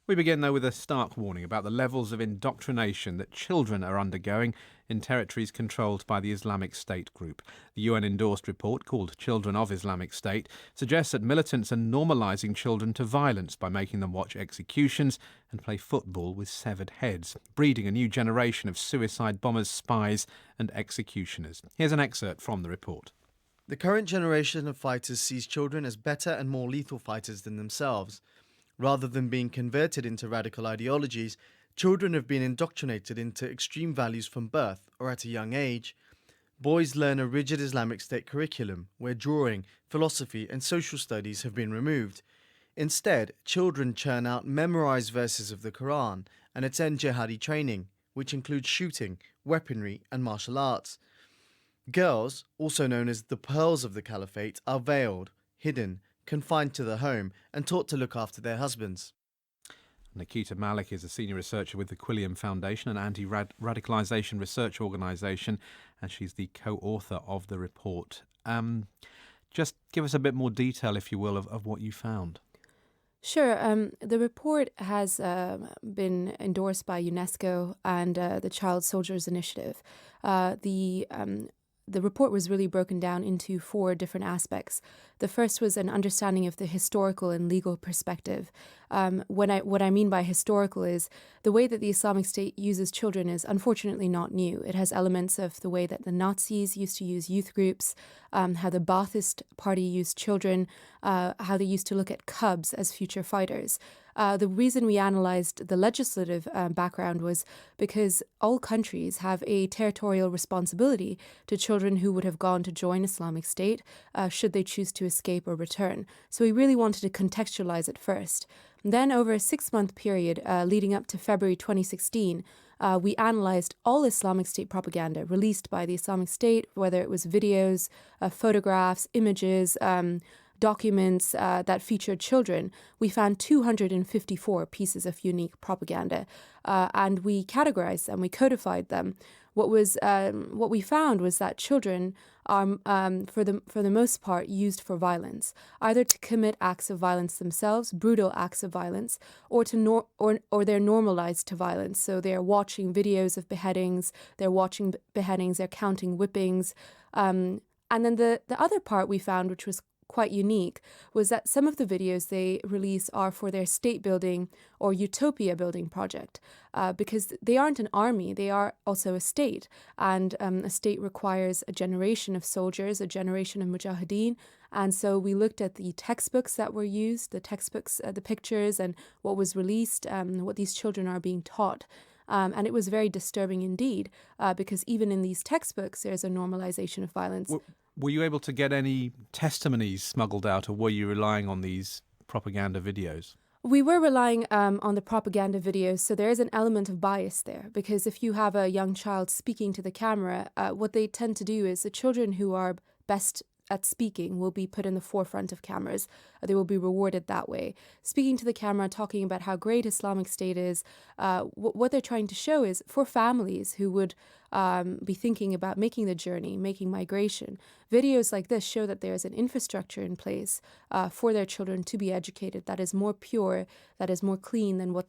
We begin, though, with a stark warning about the levels of indoctrination that children are undergoing in territories controlled by the Islamic State group. The UN-endorsed report, called Children of Islamic State, suggests that militants are normalising children to violence by making them watch executions and play football with severed heads, breeding a new generation of suicide bombers, spies and executioners. Here's an excerpt from the report. The current generation of fighters sees children as better and more lethal fighters than themselves. Rather than being converted into radical ideologies, children have been indoctrinated into extreme values from birth or at a young age. Boys learn a rigid Islamic State curriculum where drawing, philosophy and social studies have been removed. Instead, children churn out memorized verses of the Quran and attend jihadi training, which includes shooting, weaponry and martial arts. Girls, also known as the pearls of the caliphate, are veiled, hidden, confined to the home and taught to look after their husbands. Nikita Malik is a senior researcher with the Quilliam Foundation, an anti-radicalisation research organisation, and she's the co-author of the report. Just give us a bit more detail, if you will, of what you found. Sure. The report has been endorsed by UNESCO and the Child Soldiers Initiative. The report was really broken down into 4 different aspects. The first was an understanding of the historical and legal perspective. What I mean by historical is the way that the Islamic State uses children is unfortunately not new. It has elements of the way that the Nazis used to use youth groups, how the Ba'athist Party used children, how they used to look at cubs as future fighters. The reason we analysed the legislative background was because all countries have a territorial responsibility to children who would have gone to join Islamic State should they choose to escape or return. So we really wanted to contextualise it first. Then over a 6-month period leading up to February 2016, we analysed all Islamic State propaganda released by the Islamic State, whether it was videos, photographs, images, documents that featured children. We found 254 pieces of unique propaganda, and we categorized them, we codified them. What we found was that children are, for the most part, used for violence, either to commit acts of violence themselves, brutal acts of violence, or or they're normalized to violence. So they're watching videos of beheadings, they're counting whippings, and then the other part we found, which was quite unique, was that some of the videos they release are for their state building or utopia building project, because they aren't an army, they are also a state, and a state requires a generation of soldiers, a generation of mujahideen. And so we looked at the textbooks that were used, the pictures and what was released, what these children are being taught. And it was very disturbing indeed, because even in these textbooks, there's a normalization of violence. Were you able to get any testimonies smuggled out, or were you relying on these propaganda videos? We were relying on the propaganda videos, so there is an element of bias there, because if you have a young child speaking to the camera, what they tend to do is the children who are best at speaking will be put in the forefront of cameras. They will be rewarded that way. Speaking to the camera, talking about how great Islamic State is, what they're trying to show is for families who would be thinking about making the journey, making migration. Videos like this show that there is an infrastructure in place for their children to be educated that is more pure, that is more clean than what